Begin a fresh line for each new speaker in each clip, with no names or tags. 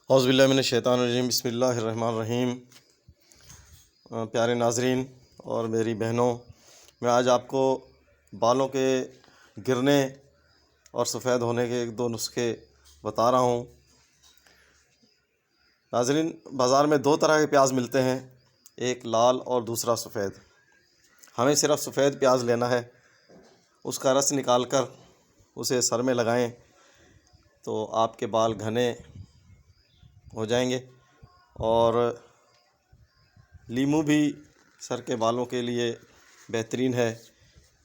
اعوذ باللہ من الشیطان الرجیم، بسم اللہ الرحمن الرحیم۔ پیارے ناظرین اور میری بہنوں، میں آج آپ کو بالوں کے گرنے اور سفید ہونے کے ایک دو نسخے بتا رہا ہوں۔ ناظرین، بازار میں دو طرح کے پیاز ملتے ہیں، ایک لال اور دوسرا سفید۔ ہمیں صرف سفید پیاز لینا ہے، اس کا رس نکال کر اسے سر میں لگائیں تو آپ کے بال گھنے ہو جائیں گے۔ اور لیمو بھی سر کے بالوں کے لیے بہترین ہے،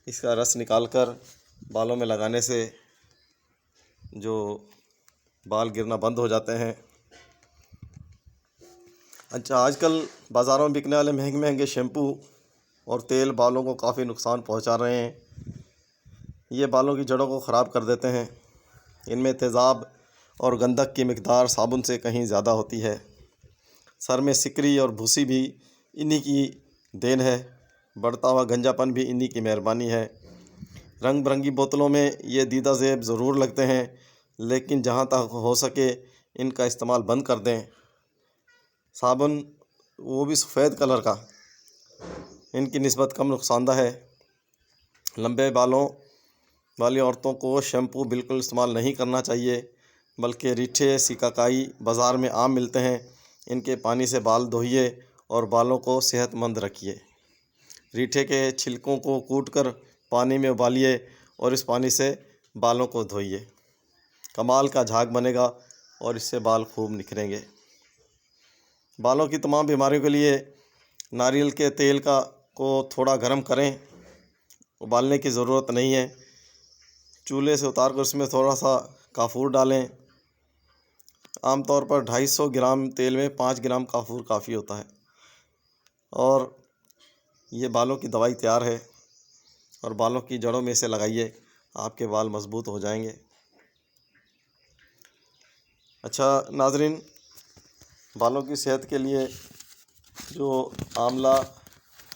اس کا رس نکال کر بالوں میں لگانے سے جو بال گرنا بند ہو جاتے ہیں۔ اچھا، آج کل بازاروں میں بکنے والے مہنگے مہنگے شیمپو اور تیل بالوں کو کافی نقصان پہنچا رہے ہیں، یہ بالوں کی جڑوں کو خراب کر دیتے ہیں۔ ان میں تیزاب اور گندک کی مقدار صابن سے کہیں زیادہ ہوتی ہے۔ سر میں سکری اور بھوسی بھی انہی کی دین ہے، بڑھتا ہوا گنجا پن بھی انہی کی مہربانی ہے۔ رنگ برنگی بوتلوں میں یہ دیدہ زیب ضرور لگتے ہیں، لیکن جہاں تک ہو سکے ان کا استعمال بند کر دیں۔ صابن وہ بھی سفید کلر کا، ان کی نسبت کم نقصان دہ ہے۔ لمبے بالوں والی عورتوں کو شیمپو بالکل استعمال نہیں کرنا چاہیے، بلکہ ریٹھے سیکاکائی بازار میں عام ملتے ہیں، ان کے پانی سے بال دھوئیے اور بالوں کو صحت مند رکھیے۔ ریٹھے کے چھلکوں کو کوٹ کر پانی میں ابالیے اور اس پانی سے بالوں کو دھوئیے، کمال کا جھاگ بنے گا اور اس سے بال خوب نکھریں گے۔ بالوں کی تمام بیماریوں کے لیے ناریل کے تیل کو تھوڑا گرم کریں، ابالنے کی ضرورت نہیں ہے۔ چولہے سے اتار کر اس میں تھوڑا سا کافور ڈالیں۔ عام طور پر 250 گرام تیل میں 5 گرام کافور کافی ہوتا ہے، اور یہ بالوں کی دوائی تیار ہے، اور بالوں کی جڑوں میں اسے لگائیے، آپ کے بال مضبوط ہو جائیں گے۔ اچھا ناظرین، بالوں کی صحت کے لیے جو آملہ،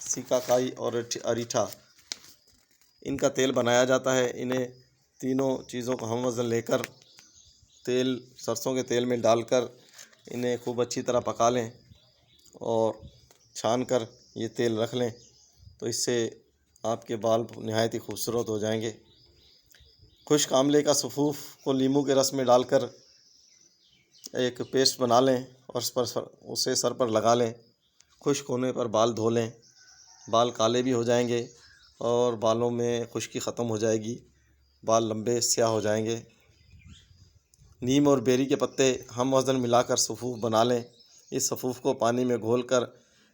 سیکاکائی اور اریٹھا ان کا تیل بنایا جاتا ہے، انہیں تینوں چیزوں کو ہم وزن لے کر سرسوں کے تیل میں ڈال کر انہیں خوب اچھی طرح پکا لیں اور چھان کر یہ تیل رکھ لیں، تو اس سے آپ کے بال نہایت ہی خوبصورت ہو جائیں گے۔ خشک آملے کا سفوف کو لیمو کے رس میں ڈال کر ایک پیسٹ بنا لیں اور اسے سر پر لگا لیں، خشک ہونے پر بال دھو لیں، بال کالے بھی ہو جائیں گے اور بالوں میں خشکی ختم ہو جائے گی، بال لمبے سیاہ ہو جائیں گے۔ نیم اور بیری کے پتے ہم وزن ملا کر سفوف بنا لیں، اس سفوف کو پانی میں گھول کر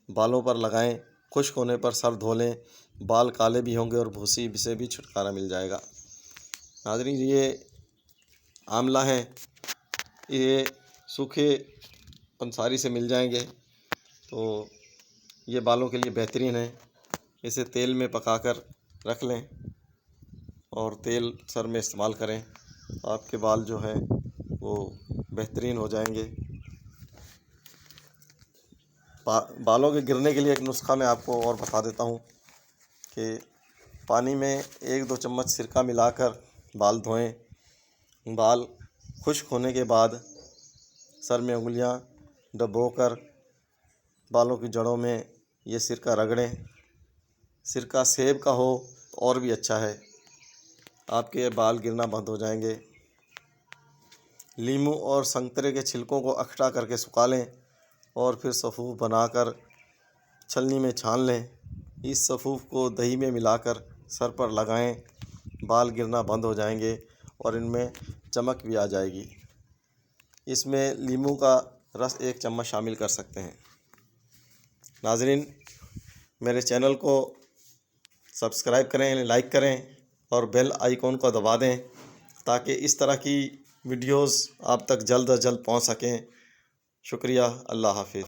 بالوں پر لگائیں، خشک ہونے پر سر دھو لیں، بال کالے بھی ہوں گے اور بھوسی سے بھی چھٹکارا مل جائے گا۔ ناظرین، یہ آملہ ہیں، یہ سوکھے پنساری سے مل جائیں گے، تو یہ بالوں کے لیے بہترین ہے۔ اسے تیل میں پکا کر رکھ لیں اور تیل سر میں استعمال کریں، آپ کے بال جو ہیں وہ بہترین ہو جائیں گے۔ بالوں کے گرنے کے لیے ایک نسخہ میں آپ کو اور بتا دیتا ہوں کہ پانی میں 1-2 چمچ سرکہ ملا کر بال دھوئیں، بال خشک ہونے کے بعد سر میں انگلیاں ڈبو کر بالوں کی جڑوں میں یہ سرکہ رگڑیں۔ سرکہ سیب کا ہو تو اور بھی اچھا ہے، آپ کے بال گرنا بند ہو جائیں گے۔ لیمو اور سنترے کے چھلکوں کو اکٹھا کر کے سکھا لیں اور پھر سفوف بنا کر چھلنی میں چھان لیں، اس سفوف کو دہی میں ملا کر سر پر لگائیں، بال گرنا بند ہو جائیں گے اور ان میں چمک بھی آ جائے گی۔ اس میں لیمو کا رس 1 چمچ شامل کر سکتے ہیں۔ ناظرین، میرے چینل کو سبسکرائب کریں، لائک کریں اور بیل آئیکن کو دبا دیں تاکہ اس طرح کی ویڈیوز آپ تک جلد از جلد پہنچ سکیں۔ شکریہ، اللہ حافظ۔